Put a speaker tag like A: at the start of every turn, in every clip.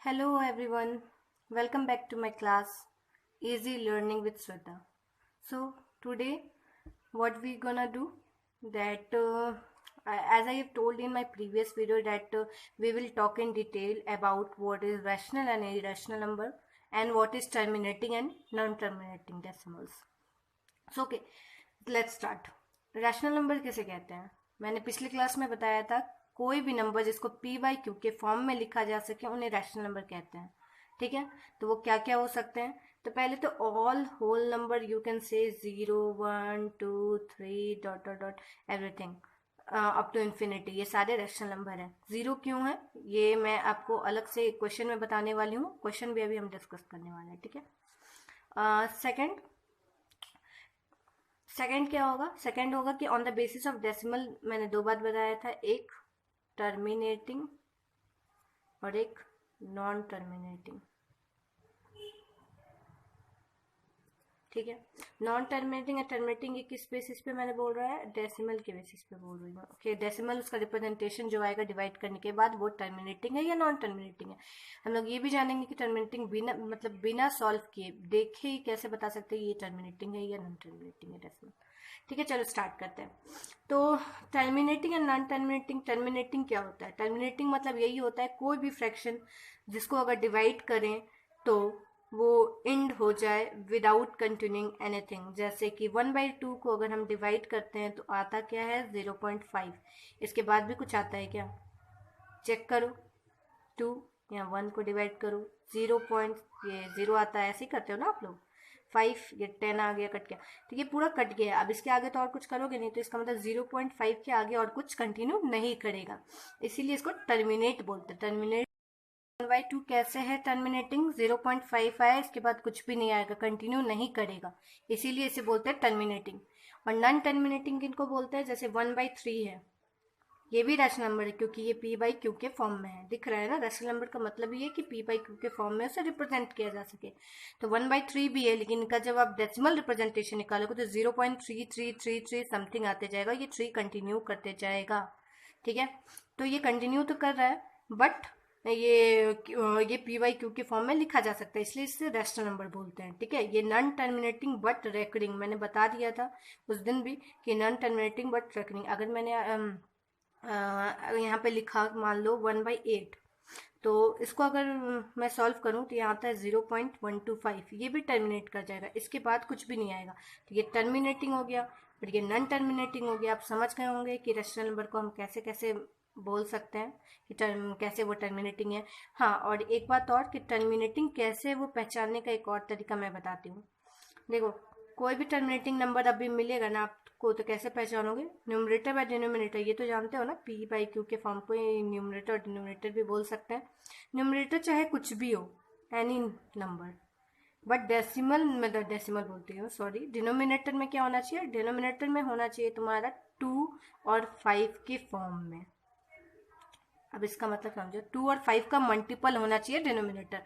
A: Hello everyone, welcome back to my class Easy Learning with Sweta. So today what we gonna do that as I have told in my previous video that we will talk in detail about what is rational and irrational number and what is terminating and non-terminating decimals. So okay, let's start. Rational number किसे कहते हैं? मैंने पिछली class में बताया था कोई भी नंबर जिसको पी बाई क्यू के फॉर्म में लिखा जा सके उन्हें रैशनल नंबर कहते हैं. ठीक है, तो वो क्या क्या हो सकते हैं? तो पहले तो all whole number you can say 0 1 2 3 dot dot dot everything up to infinity, ये सारे रैशनल नंबर हैं. जीरो क्यों है ये मैं आपको अलग से क्वेश्चन में बताने वाली हूँ. क्वेश्चन भी अभी हम डिस्कस करने वाले हैं. ठीक है. सेकंड क्या होगा? सेकंड होगा कि on the basis of decimal मैंने दो बात बताया था, एक टर्मिनेटिंग और एक नॉन टर्मिनेटिंग. ठीक है, नॉन टर्मिनेटिंग या टर्मिनेटिंग ये किस बेसिस पे मैंने बोल रहा है? डेसिमल के बेसिस पे बोल रही हूँ. ओके, डेसिमल उसका रिप्रेजेंटेशन जो आएगा डिवाइड करने के बाद वो टर्मिनेटिंग है या नॉन टर्मिनेटिंग है. हम लोग ये भी जानेंगे कि टर्मिनेटिंग बिना मतलब बिना सॉल्व किए देखे ही कैसे बता सकते हैं ये टर्मिनेटिंग है या नॉन टर्मिनेटिंग है डेसिमल. ठीक है, चलो स्टार्ट करते हैं. तो terminating and non terminating. Terminating क्या होता है? टर्मिनेटिंग मतलब यही होता है कोई भी फ्रैक्शन जिसको अगर डिवाइड करें तो वो एंड हो जाए विदाउट कंटिन्यूइंग एनीथिंग. जैसे कि 1/2 को अगर हम डिवाइड करते हैं तो आता क्या है? 0.5. इसके बाद भी कुछ आता है क्या? चेक करो. 2 या 1 को डिवाइड करो, 0 पॉइंट ये 0 आता है. ऐसे ही करते हो ना आप लोग. 5 ये 10 आ गया, कट गया. तो ये पूरा कट गया. अब इसके आगे तो और कुछ करोगे नहीं, तो इसका मतलब 0.5 के आगे और कुछ कंटिन्यू नहीं करेगा. इसीलिए इसको टर्मिनेट बोलते हैं. टर्मिनेट 1/2 कैसे है? टर्मिनेटिंग 0.5 आया, इसके बाद कुछ भी नहीं आएगा, कंटिन्यू नहीं करेगा, इसीलिए इसे बोलते हैं टर्मिनेटिंग. और नॉन टर्मिनेटिंग किनको बोलते हैं? जैसे 1/3 है, ये भी रैशनल नंबर है क्योंकि ये पी बाई क्यू के फॉर्म में है. दिख रहा है ना? रैशनल नंबर का मतलब ये है कि पी बाई क्यू के फॉर्म में उसे रिप्रेजेंट किया जा सके. तो 1/3 भी है, लेकिन इनका जब आप डेसिमल रिप्रेजेंटेशन निकालोगे तो 0.3333 समथिंग आते जाएगा. ये 3 कंटिन्यू करते जाएगा. ठीक है, तो ये कंटिन्यू तो कर रहा है बट ये पी बाई क्यू के फॉर्म में लिखा जा सकता है, इसलिए इसे रैशनल नंबर बोलते हैं. ठीक है, ये नॉन टर्मिनेटिंग बट रेकरिंग मैंने बता दिया था उस दिन भी कि नॉन टर्मिनेटिंग बट रेकरिंग. अगर मैंने यहाँ पे लिखा मान लो 1/8, तो इसको अगर मैं सॉल्व करूँ तो यहाँ आता है 0.125, ये भी टर्मिनेट कर जाएगा, इसके बाद कुछ भी नहीं आएगा. तो ये टर्मिनेटिंग हो गया और ये नॉन टर्मिनेटिंग हो गया. आप समझ गए होंगे कि रैशनल नंबर को हम कैसे कैसे बोल सकते हैं कि कैसे वो टर्मिनेटिंग है. हाँ, और एक बात और कि टर्मिनेटिंग कैसे वो पहचानने का एक और तरीका मैं बताती हूँ. देखो, कोई भी टर्मिनेटिंग नंबर अभी मिलेगा ना आपको, तो कैसे पहचानोगे? न्यूमरेटर बाय डिनोमिनेटर, ये तो जानते हो ना, पी बाई क्यू के फॉर्म को न्यूमरेटर और डिनोमिनेटर भी बोल सकते हैं. न्यूमरेटर चाहे कुछ भी हो, एनी नंबर, बट डेसिमल में डेसिमल बोलती हूँ, सॉरी. डिनोमिनेटर में क्या होना चाहिए? डिनोमिनेटर में होना चाहिए तुम्हारा 2 और 5 के फॉर्म में. अब इसका मतलब समझो, 2 और 5 का मल्टीपल होना चाहिए डिनोमिनेटर.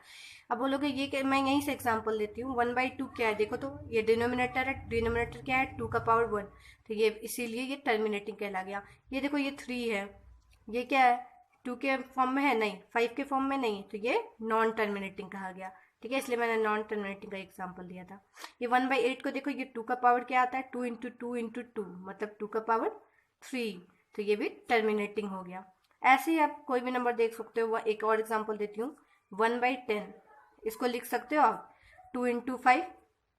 A: अब बोलोगे ये मैं यहीं से एग्जांपल देती हूँ. 1/2 क्या है? देखो तो ये डिनोमिनेटर है. डिनोमिनेटर क्या है? 2 का पावर 1. तो ये इसीलिए ये टर्मिनेटिंग कहला गया. ये देखो ये 3 है, ये क्या है? 2 के फॉर्म में है नहीं, 5 के फॉर्म में नहीं, तो ये नॉन टर्मिनेटिंग कहा गया. ठीक है, इसलिए मैंने नॉन टर्मिनेटिंग का एग्जाम्पल दिया था. ये 1/8 को देखो, ये 2 का पावर क्या आता है? 2 × 2 × 2 मतलब 2 का पावर 3, तो ये भी टर्मिनेटिंग हो गया. ऐसे ही आप कोई भी नंबर देख सकते हो. एक और एग्जांपल देती हूँ, 1/10, इसको लिख सकते हो आप 2 × 5.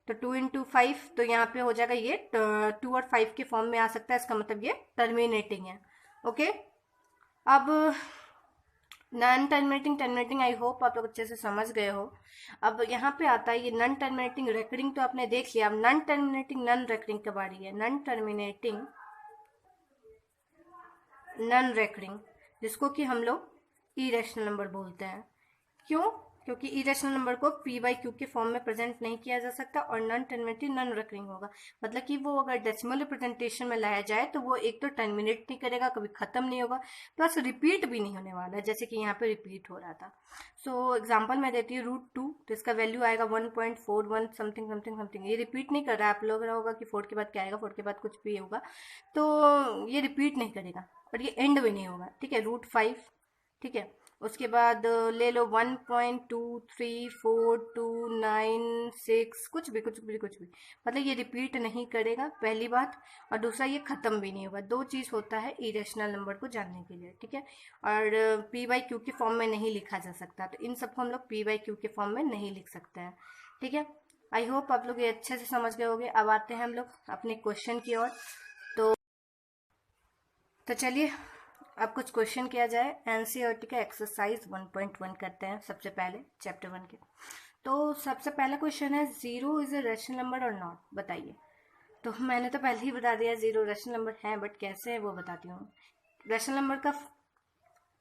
A: तो 2 × 5 तो यहाँ पे हो जाएगा ये 2 और 5 के फॉर्म में आ सकता है, इसका मतलब ये टर्मिनेटिंग है. ओके, अब non terminating terminating I hope आप लोग अच्छे से समझ गए हो. अब यहाँ पे आता है ये नॉन टर्मिनेटिंग रेकरिंग, तो आपने देख लिया. अब नॉन टर्मिनेटिंग नॉन रेकरिंग की बारी है. नॉन टर्मिनेटिंग नॉन रेकरिंग, जिसको कि हम लोग इरेशनल नंबर बोलते हैं. क्यों? क्योंकि इरेशनल नंबर को पी बाई क्यू के फॉर्म में प्रेजेंट नहीं किया जा सकता और नॉन टर्मिनेटिंग नॉन रेकरिंग होगा. मतलब कि वो अगर डेसिमल रिप्रेजेंटेशन में लाया जाए तो वो एक तो टर्मिनेट नहीं करेगा, कभी खत्म नहीं होगा, प्लस रिपीट भी नहीं होने वाला है, जैसे कि यहाँ पे रिपीट हो रहा था. सो एग्जाम्पल मैं देती हूँ √2, तो इसका वैल्यू आएगा 1.41 समथिंग समथिंग समथिंग. ये रिपीट नहीं कर रहा है. आप लोग होगा कि 4 के बाद क्या आएगा, 4 के बाद कुछ भी होगा, तो ये रिपीट नहीं करेगा और ये एंड भी नहीं होगा. ठीक है, √5. ठीक है, उसके बाद ले लो 1.23429 6, कुछ भी, मतलब ये रिपीट नहीं करेगा, पहली बात। और दूसरा, ये खत्म भी नहीं होगा। दो चीज़ होता है इरेशनल नंबर को जानने के लिए, ठीक है। और पी बाई क्यू के फॉर्म में नहीं लिखा जा सकता, तो इन सबको हम लोग पी बाई क्यू के फॉर्म में नहीं लिख सकते हैं, ठीक है। आई होप आप लोग ये अच्छे से समझ गए होंगे। अब आते हैं हम लोग अपने क्वेश्चन की ओर। तो चलिए अब कुछ क्वेश्चन किया जाए। एनसीईआरटी का एक्सरसाइज 1.1 करते हैं सबसे पहले, चैप्टर 1 के। तो सबसे पहला क्वेश्चन है, zero is a rational number और नॉट, बताइए। तो मैंने तो पहले ही बता दिया जीरो रैशनल नंबर है, बट कैसे है वो बताती हूँ। रैशनल नंबर का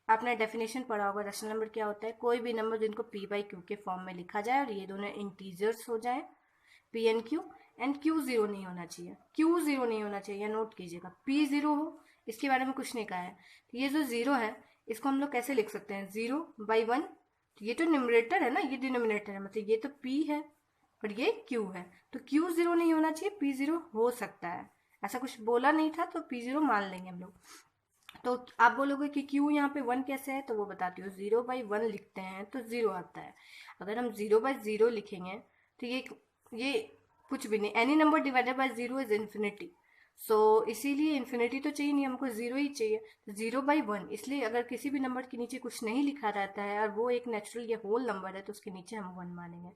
A: आपने डेफिनेशन पढ़ा होगा। रैशनल नंबर क्या होता है? कोई भी नंबर जिनको पी बाई क्यू के फॉर्म में लिखा जाए और ये दोनों इंटीजर्स हो जाए, P and Q, and Q zero नहीं होना चाहिए। क्यू जीरो नहीं होना चाहिए, नोट कीजिएगा। पी जीरो हो, इसके बारे में कुछ नहीं कहा है। तो ये जो जीरो है, इसको हम लोग कैसे लिख सकते हैं? जीरो बाई वन, तो ये तो न्यूमरेटर है ना, ये डिनोमिनेटर है, मतलब ये तो पी है और ये क्यू है, तो क्यू जीरो नहीं होना चाहिए, पी जीरो हो सकता है। ऐसा कुछ बोला नहीं था, तो पी जीरो मान लेंगे हम लोग। तो आप बोलोगे कि क्यों यहाँ पे वन कैसे है, तो वो बताती हूँ। जीरो बाई वन लिखते हैं तो जीरो आता है। अगर हम जीरो बाई जीरो लिखेंगे तो ये कुछ भी नहीं, any number divided by zero is infinity. So इसीलिए इन्फिनिटी तो चाहिए नहीं, हमको जीरो ही चाहिए। तो जीरो बाई वन, इसलिए अगर किसी भी नंबर के नीचे कुछ नहीं लिखा रहता है और वो एक नेचुरल या होल नंबर है, तो उसके नीचे हम वन मानेंगे,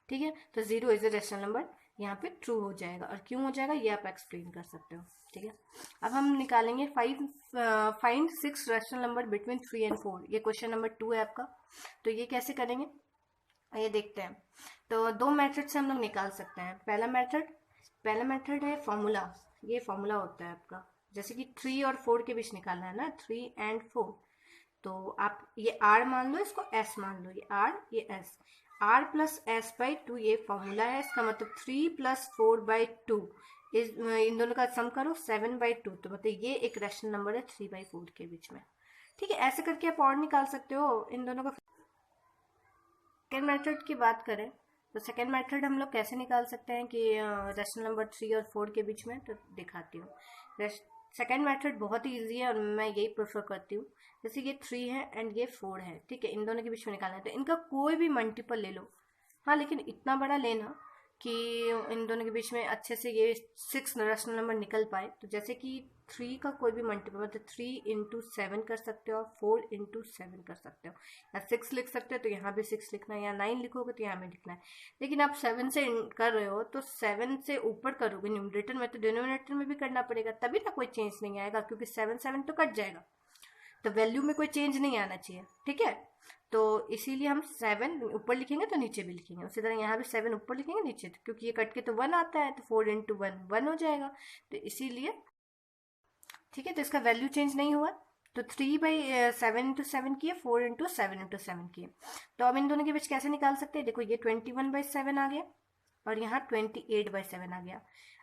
A: ठीक है। तो zero is a rational number, यहाँ पे ट्रू हो जाएगा। और क्यों हो जाएगा ये आप एक्सप्लेन कर सकते हो, ठीक है। अब हम निकालेंगे find 6 rational number between 3 and 4। ये क्वेश्चन नंबर 2 है आपका। तो ये कैसे करेंगे ये देखते हैं। तो दो मेथड से हम लोग निकाल सकते हैं। पहला मेथड है फॉर्मूला। ये फॉर्मूला होता है आपका, जैसे कि 3 और 4 के बीच निकालना है ना, 3 एंड 4। तो आप ये r मान लो, इसको s मान लो, ये r ये s, r plus S by two, ये फॉर्मूला है। इसका मतलब 3 प्लस 4/2, इन दोनों का सम करो 7/2, तो मतलब ये एक रैशनल नंबर है 3/4 के बीच में, ठीक है। ऐसे करके आप और निकाल सकते हो इन दोनों का। सेकेंड मेथड की बात करें तो सेकेंड मेथड हम लोग कैसे निकाल सकते हैं कि रैशनल नंबर 3 और 4 के बीच में, तो दिखाती हूँ। सेकेंड मेथड बहुत ही ईजी है और मैं यही प्रेफर करती हूँ। जैसे ये 3 है एंड ये 4 है, ठीक है, इन दोनों के बीच में निकालना है, तो इनका कोई भी मल्टीपल ले लो। हाँ, लेकिन इतना बड़ा लेना कि इन दोनों के बीच में अच्छे से ये 6 रैशनल नंबर निकल पाए। तो जैसे कि 3 का कोई भी मल्टीपल, मतलब 3 इंटू 7 कर सकते हो, 4 इंटू 7 कर सकते हो, या 6 लिख सकते हो तो यहाँ भी 6 लिखना है, या 9 लिखोगे तो यहाँ भी लिखना है। लेकिन आप 7 से कर रहे हो तो 7 से ऊपर करोगे न्यूमरेटर में, तो डिनोमिनेटर में भी करना पड़ेगा, तभी ना कोई चेंज नहीं आएगा, क्योंकि 7 7 तो कट जाएगा, तो वैल्यू में कोई चेंज नहीं आना चाहिए, ठीक है। तो इसीलिए हम 7 ऊपर लिखेंगे तो नीचे भी लिखेंगे, उसी तरह यहाँ भी 7 ऊपर लिखेंगे नीचे, तो क्योंकि ये कट के तो 1 आता है, तो 4 इंटू 1 1 हो जाएगा, तो इसीलिए, ठीक है। तो इसका वैल्यू चेंज नहीं हुआ। तो 3/7 इंटू 7 किए, 4 इंटू 7 इंटू 7 किए। तो अब इन दोनों के बीच कैसे निकाल सकते हैं? देखो, ये 21/7 आ गया और यहाँ 28/7 आ गया।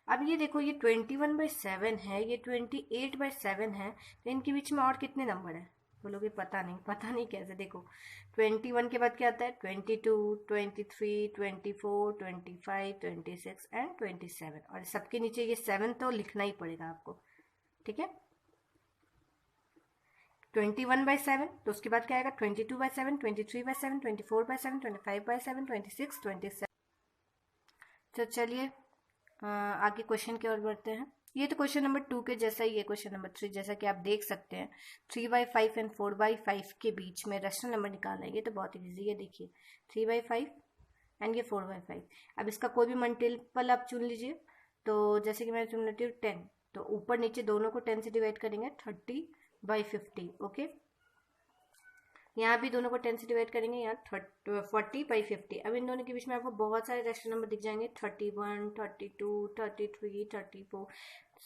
A: अब ये देखो, ये 21/7 है, ये 28/7 है, तो इनके बीच में और कितने नंबर है? बोलोगे पता नहीं कैसे। देखो, 21 के बाद क्या आता है? 22, 23, 24, 25, 26 एंड 27, और सबके नीचे ये 7 तो लिखना ही पड़ेगा आपको, ठीक है। 21/7, तो उसके बाद क्या आएगा? 22/7, 23/7, 24/7, 25/7, 26, 27। तो चलिए आगे क्वेश्चन की ओर बढ़ते हैं। ये तो क्वेश्चन नंबर 2 के जैसा ही है, क्वेश्चन नंबर 3 जैसा कि आप देख सकते हैं। 3/5 एंड 4/5 के बीच में रैशनल नंबर निकालना है। ये तो बहुत ईजी है, देखिए 3/5 एंड ये 4/5। अब इसका कोई भी मल्टीपल आप चुन लीजिए। तो जैसे कि मैं चुन लेती हूँ 10, तो ऊपर नीचे दोनों को 10 से डिवाइड करेंगे, 30/50, ओके। यहाँ भी दोनों को 10 से डिवाइड करेंगे, यहाँ 40/50। अब इन दोनों के बीच में आपको बहुत सारे रैशनल नंबर दिख जाएंगे, 31, 32, 33, 34,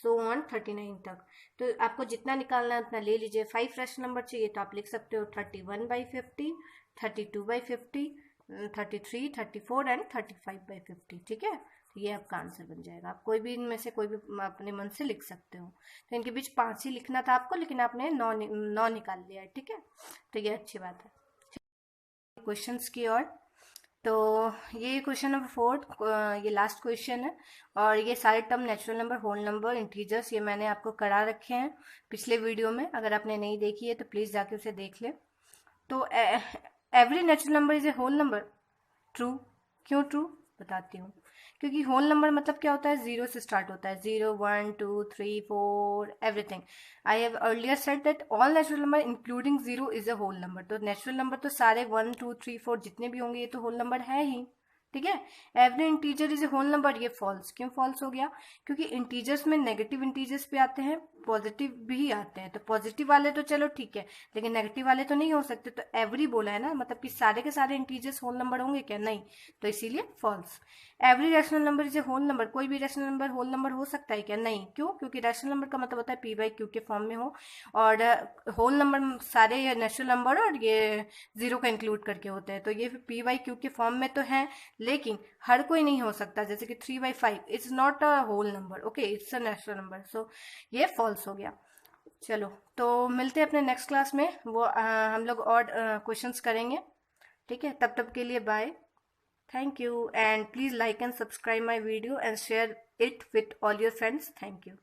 A: सो ऑन 39 तक। तो आपको जितना निकालना है उतना ले लीजिए। 5 रैशनल नंबर चाहिए तो आप लिख सकते हो 31/50, 32/50, 33, 34 एंड 35/50, ठीक है। तो ये आपका आंसर बन जाएगा। आप कोई भी इनमें से कोई भी अपने मन से लिख सकते हो। तो इनके बीच 5 ही लिखना था आपको, लेकिन आपने 9 निकाल लिया है, ठीक है। तो ये अच्छी बात है। क्वेश्चंस की ओर। तो ये क्वेश्चन नंबर 4, ये लास्ट क्वेश्चन है, और ये सारे term natural number, whole number, integers, ये मैंने आपको करा रखे हैं पिछले वीडियो में। अगर आपने नहीं देखी है तो प्लीज़ जाके उसे देख ले। तो every natural number is a whole number. True. क्यों ट्रू? बताती हूँ। क्योंकि होल नंबर मतलब क्या होता है, जीरो से स्टार्ट होता है, 0 1 2 3 4 everything. I have earlier said that all natural number including zero is a whole number. तो नेचुरल नंबर तो सारे 1 2 3 4 जितने भी होंगे ये तो होल नंबर है ही, ठीक है। Every integer is a whole number, ये फॉल्स। क्यों फॉल्स हो गया? क्योंकि इंटीजर्स में नेगेटिव इंटीजर्स भी आते हैं, पॉजिटिव भी आते हैं। तो पॉजिटिव वाले तो चलो ठीक है, लेकिन नेगेटिव वाले तो नहीं हो सकते। तो एवरी बोला है ना, मतलब कि सारे के सारे इंटीजर्स होल नंबर होंगे क्या? नहीं, तो इसीलिए false. Every rational number is a whole number, कोई भी रैशनल नंबर होल नंबर हो सकता है क्या? नहीं। क्यों? क्योंकि रैशनल नंबर का मतलब होता है पी बाई क्यू के फॉर्म में हो, और होल नंबर सारे नेचुरल नंबर और ये जीरो का इंक्लूड करके होते हैं। तो ये पी बाई क्यू के फॉर्म में तो है, लेकिन हर कोई नहीं हो सकता। जैसे कि 3/5 it's not a whole number, okay, it's a natural number. So ये फॉल्स हो गया। चलो, तो मिलते हैं अपने नेक्स्ट क्लास में, वो हम लोग और क्वेश्चंस करेंगे, ठीक है। तब तक के लिए bye, thank you, and please like and subscribe my video and share it with all your friends. Thank you.